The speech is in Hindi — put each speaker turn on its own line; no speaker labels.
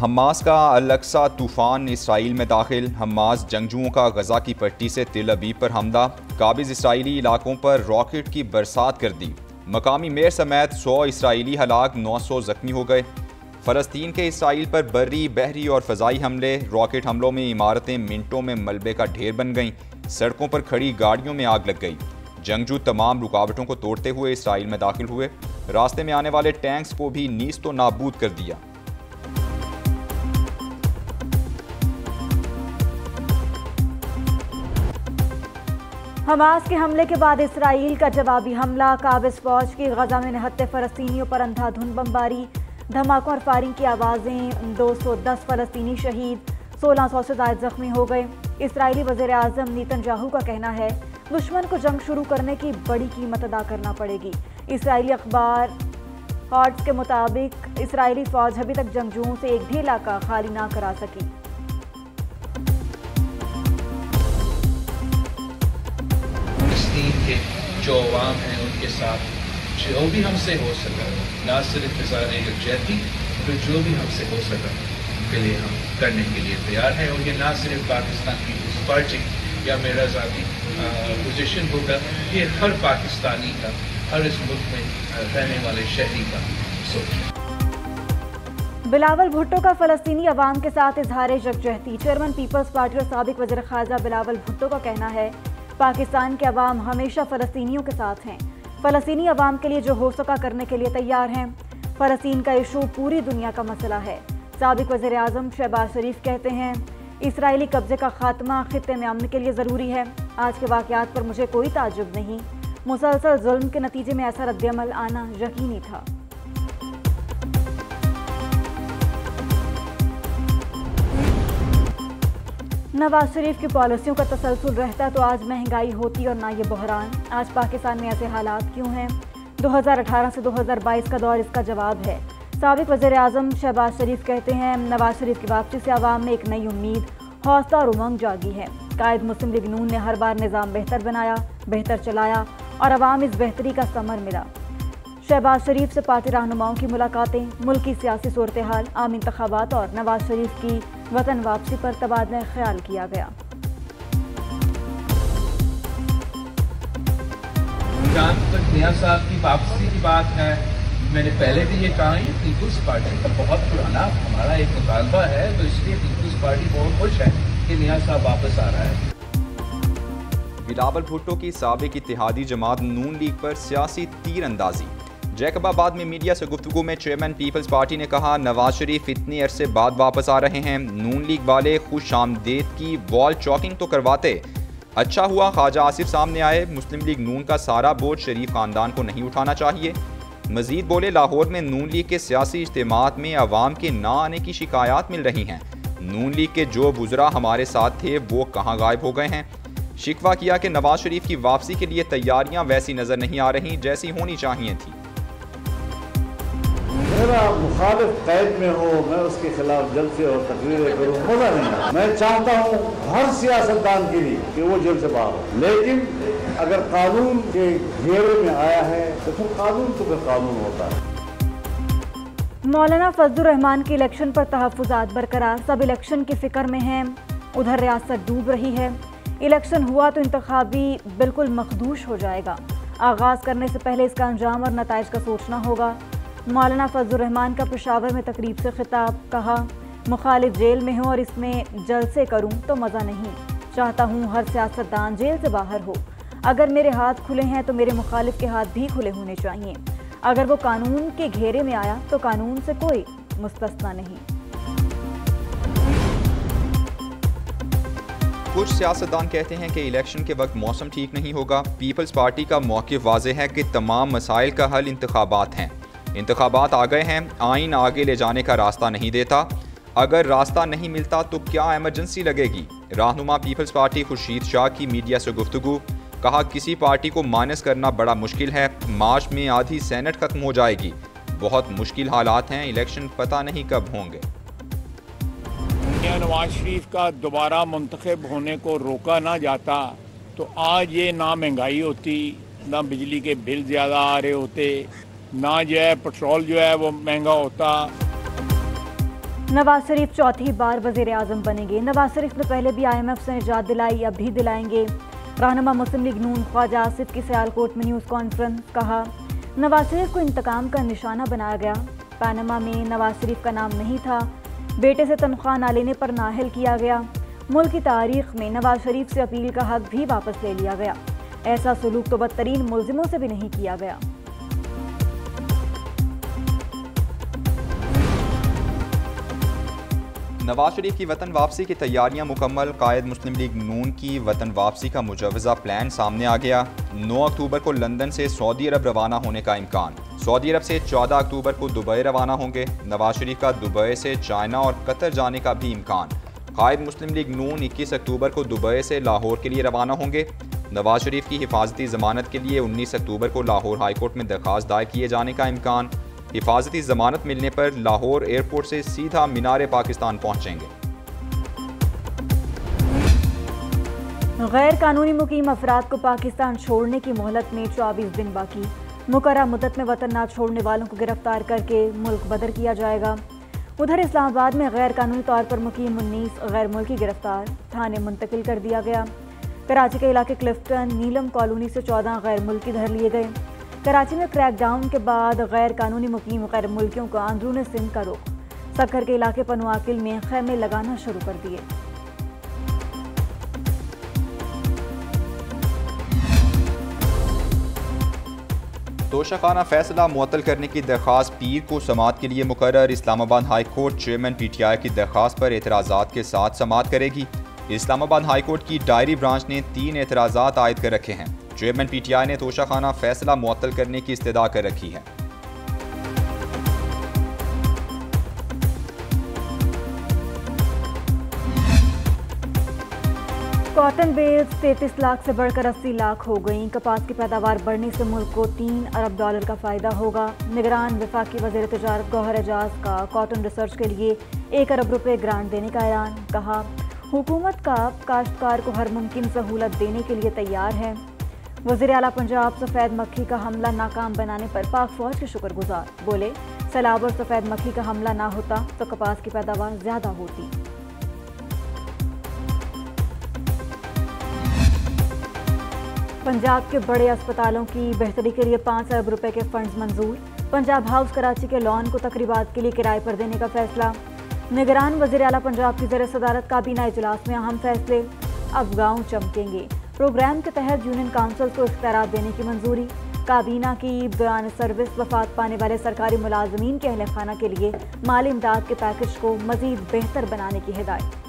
हमास का अल-अक्सा तूफ़ान इसराइल में दाखिल। हमास जंगजुओं का गजा की पट्टी से तिल अबीब पर हमला। काबिज इसराइली इलाकों पर रॉकेट की बरसात कर दी। मकामी मेयर समेत 100 इसराइली हलाक, 900 जख्मी हो गए। फ़लस्तीन के इसराइल पर बर्री, बहरी और फ़ज़ाई हमले। रॉकेट हमलों में इमारतें मिनटों में मलबे का ढेर बन गईं। सड़कों पर खड़ी गाड़ियों में आग लग गई। जंगजू तमाम रुकावटों को तोड़ते हुए इसराइल में दाखिल हुए। रास्ते में आने वाले टैंक्स को भी नीस्तो नाबूद कर दिया।
हमास के हमले के बाद इसराइल का जवाबी हमला। काबिज फौज की गजा में निहत्ते फ़लस्तीनियों पर अंधाधुंध बमबारी, धमाकों और फायरिंग की आवाज़ें। 210 फ़लस्तीनी शहीद, 1600 से ज़ायद जख्मी हो गए। इसराइली वज़ीर-ए-आज़म नेतन्याहू का कहना है दुश्मन को जंग शुरू करने की बड़ी कीमत अदा करना पड़ेगी। इसराइली अखबार हॉट्स के मुताबिक इसराइली फ़ौज अभी तक जंगजुओं से एक भी इलाका खाली ना करा सकी।
के जो अवाम हैं उनके साथ जो भी हमसे हो सका, ना सिर्फ इज़हार यकजहती, तो जो भी हमसे हो सका उनके लिए हम करने के लिए तैयार हैं। और ये ना सिर्फ पाकिस्तान पीपल्स पार्टी या मेरा ज़ाती पोजीशन होगा, ये हर पाकिस्तानी का, हर इस मुल्क में रहने वाले शहरी का सोच।
बिलावल भुट्टो का फ़लस्तीनी अवाम के साथ इजहार यकजहती। चेयरमैन पीपल्स पार्टी और साबिक वज़ीर ख़ारजा बिलावल भुट्टो का कहना है पाकिस्तान के अवाम हमेशा फ़लस्तीनियों के साथ हैं। फ़लस्तीनी अवाम के लिए जो हो सका करने के लिए तैयार हैं। फ़लस्तीन का इशू पूरी दुनिया का मसला है। साबिक वज़ीर आज़म शहबाज शरीफ कहते हैं इसराइली कब्जे का खात्मा खित्ते में अमन के लिए ज़रूरी है। आज के वाक़यात पर मुझे कोई ताज्जुब नहीं। मुसलसल जुल्म के नतीजे में ऐसा रद्द-ए-अमल आना यकीनी था। नवाज शरीफ की पॉलिसियों का तसलसल रहता तो आज महंगाई होती और ना ये बहरान। आज पाकिस्तान में ऐसे हालात क्यों हैं? 2018 से 2022 का दौर इसका जवाब है। साबिक वज़ीर आज़म शहबाज शरीफ कहते हैं नवाज शरीफ की वापसी से आवाम में एक नई उम्मीद, हौसला और उमंग जागी है। कायद मुस्लिम लीग नून ने हर बार निज़ाम बेहतर बनाया, बेहतर चलाया और आवाम इस बेहतरी का समर मिला। शहबाज शरीफ से पार्टी रहनुमाओं की मुलाकातें, मुल्क की सियासी सूरत हाल, आम इंतखाबात और नवाज शरीफ की वतन वापसी पर तबादला ख्याल किया गया।
जहाँ तक मियां साहब की वापसी की बात है, मैंने पहले भी ये कहा, ये पीपल्स पार्टी का बहुत पुराना हमारा एक मुतालबा है, तो इसलिए पीपल्स पार्टी बहुत खुश है कि मियां साहब वापस आ रहा है।
बिलावल भुट्टो की साबिक इत्तेहादी जमात नून लीग पर सियासी तीर अंदाजी। जैकबाबाद में मीडिया से गुफ्तगू में चेयरमैन पीपल्स पार्टी ने कहा नवाज शरीफ इतने अरसे बाद वापस आ रहे हैं, नून लीग वाले खुश आमदेद की वॉल चॉकिंग तो करवाते। अच्छा हुआ ख्वाजा आसिफ सामने आए। मुस्लिम लीग नून का सारा बोझ शरीफ खानदान को नहीं उठाना चाहिए। मजीद बोले लाहौर में नून लीग के सियासी इज्तिमात में अवाम के ना आने की शिकायत मिल रही हैं। नून लीग के जो बुजुर्ग हमारे साथ थे वो कहाँ गायब हो गए हैं। शिकवा किया कि नवाज शरीफ की वापसी के लिए तैयारियां वैसी नजर नहीं आ रही जैसी होनी चाहिए थी।
मेरा मुखालिफ कैद में हो, मैं उसके खिलाफ जलसे और तकरीरें करूँ, मजा नहीं। मैं चाहता हूँ हर सियासतदान के लिए कि वो जेल से बाहर हो, लेकिन अगर कानून के घेरे में आया है तो फिर कानून होता है।
मौलाना फजलुर रहमान के इलेक्शन पर तहफ़्फ़ुज़ात बरकरार। सब इलेक्शन की फिक्र में हैं, उधर रियासत डूब रही है। इलेक्शन हुआ तो इंतखाबी बिल्कुल मखदूश हो जाएगा। आगाज़ करने से पहले इसका अंजाम और नताइज का सोचना होगा। मौलाना फजलुर रहमान का पेशावर में तकरीब से खिताब। कहा मुखालिफ जेल में हो और इसमें जलसे करूं तो मज़ा नहीं। चाहता हूं हर सियासतदान जेल से बाहर हो। अगर मेरे हाथ खुले हैं तो मेरे मुखालिफ के हाथ भी खुले होने चाहिए। अगर वो कानून के घेरे में आया तो कानून से कोई मुस्तस्ना नहीं।
कुछ सियासतदान कहते हैं कि इलेक्शन के वक्त मौसम ठीक नहीं होगा। पीपल्स पार्टी का मौक़िफ़ वाज़ेह है कि तमाम मसाइल का हल इंतखाबात हैं। इंतखाबात आ गए हैं, आइन आगे ले जाने का रास्ता नहीं देता। अगर रास्ता नहीं मिलता तो क्या एमरजेंसी लगेगी। रहनुमा पीपल्स पार्टी खुर्शीद शाह की मीडिया से गुफ्तगू। कहा किसी पार्टी को माइनस करना बड़ा मुश्किल है। मार्च में आधी सेनेट खत्म हो जाएगी। बहुत मुश्किल हालात हैं, इलेक्शन पता नहीं कब होंगे।
नवाज शरीफ का दोबारा मुंतखब होने को रोका ना जाता तो आज ये ना महंगाई होती, ना बिजली के बिल ज़्यादा आ रहे होते, ना जो है पेट्रोल जो है वो महंगा होता।
नवाज शरीफ चौथी बार वज़ीर-ए-आज़म बनेंगे। नवाज शरीफ ने पहले भी IMF से निजात दिलाई, अब भी दिलाएंगे। रहनुमा मुस्लिम लीग नून ख्वाजा आसिफ की सियालकोट में न्यूज़ कॉन्फ्रेंस। कहा, नवाज शरीफ को इंतकाम का निशाना बनाया गया। पनामा में नवाज शरीफ का नाम नहीं था, बेटे से तनख्वाह ना लेने पर नाअहल किया गया। मुल्क की तारीख में नवाज शरीफ से अपील का हक भी वापस ले लिया गया। ऐसा सलूक तो बदतरीन मुल्जिमों से भी नहीं किया गया।
नवाज शरीफ की वतन वापसी की तैयारियां मुकम्मल। कायद मुस्लिम लीग नून की वतन वापसी का मुजवज़ा प्लान सामने आ गया। 9 अक्टूबर को लंदन से सऊदी अरब रवाना होने का इम्कान। सऊदी अरब से 14 अक्टूबर को दुबई रवाना होंगे। नवाज शरीफ का दुबई से चाइना और कतर जाने का भी इम्कान। कायद मुस्लिम लीग नून 21 अक्टूबर को दुबई से लाहौर के लिए रवाना होंगे। नवाज शरीफ की हिफाजती ज़मानत के लिए 19 अक्टूबर को लाहौर हाईकोर्ट में दरख्वास्त दायर किए जाने का इम्कान। हिफाजती ज़मानत मिलने पर लाहौर एयरपोर्ट से सीधा मीनार पाकिस्तान पहुंचेंगे।
गैर कानूनी मुकीम अफराद को पाकिस्तान छोड़ने की मोहलत में 24 दिन बाकी। मुकर्रर मुद्दत में वतन ना छोड़ने वालों को गिरफ्तार करके मुल्क बदर किया जाएगा। उधर इस्लामाबाद में गैर कानूनी तौर पर मुकीम 19 गैर मुल्की गिरफ्तार, थाने मुंतकिल कर दिया गया। कराची के इलाके क्लिफ्टन नीलम कॉलोनी से 14 गैर मुल्की धर लिए गए। कराची में क्रैकडाउन के बाद गैर कानूनी मुकीम गैर मुल्कियों को अंदरून सिंध का रुख। सक्खर के इलाके पर नवाकिल में खैमे लगाना शुरू कर दिए।
तोशाखाना फैसला मुअत्तल करने की दरख्वास्त पीर को समाअत के लिए मुकर्रर। Islamabad high court chairman PTI की दरख्वास्त पर एतराज़ात के साथ समाअत करेगी। इस्लामाबाद हाई कोर्ट की डायरी ब्रांच ने 3 एतराज़ात आयद कर रखे हैं। चेयरमैन PTI ने तोशाखाना फैसला मुअत्तल करने की इस्तदा कर रखी है।
कॉटन बेल्स 33 लाख से बढ़कर 80 लाख हो गई। कपास की पैदावार बढ़ने से मुल्क को $3 अरब का फ़ायदा होगा। निगरान वफाकी वज़ीर तिजारत गौहर एजाज का कॉटन रिसर्च के लिए $1 अरब ग्रांट देने का ऐलान। कहा, हुकूमत का काश्तकार को हर मुमकिन सहूलत देने के लिए तैयार है। वज़ीर आला पंजाब सफ़ेद मक्खी का हमला नाकाम बनाने पर पाक फ़ौज के शुक्रगुजार। बोले, सैलाब और सफ़ेद मक्खी का हमला ना होता तो कपास की पैदावार ज़्यादा होती। पंजाब के बड़े अस्पतालों की बेहतरी के लिए $5 अरब के फंड्स मंजूर। पंजाब हाउस कराची के लॉन को तकरीबात के लिए किराए पर देने का फैसला। निगरान वज़ीर आला पंजाब की ज़ेर सदारत काबीना इजलास में अहम फैसले। अब गाँव चमकेंगे प्रोग्राम के तहत यूनियन काउंसिल को इख्तियारात देने की मंजूरी। काबीना की दौरान सर्विस वफात पाने वाले सरकारी मुलाजमीन के अहल खाना के लिए माली इमदाद के पैकेज को मज़ीद बेहतर बनाने की हिदायत।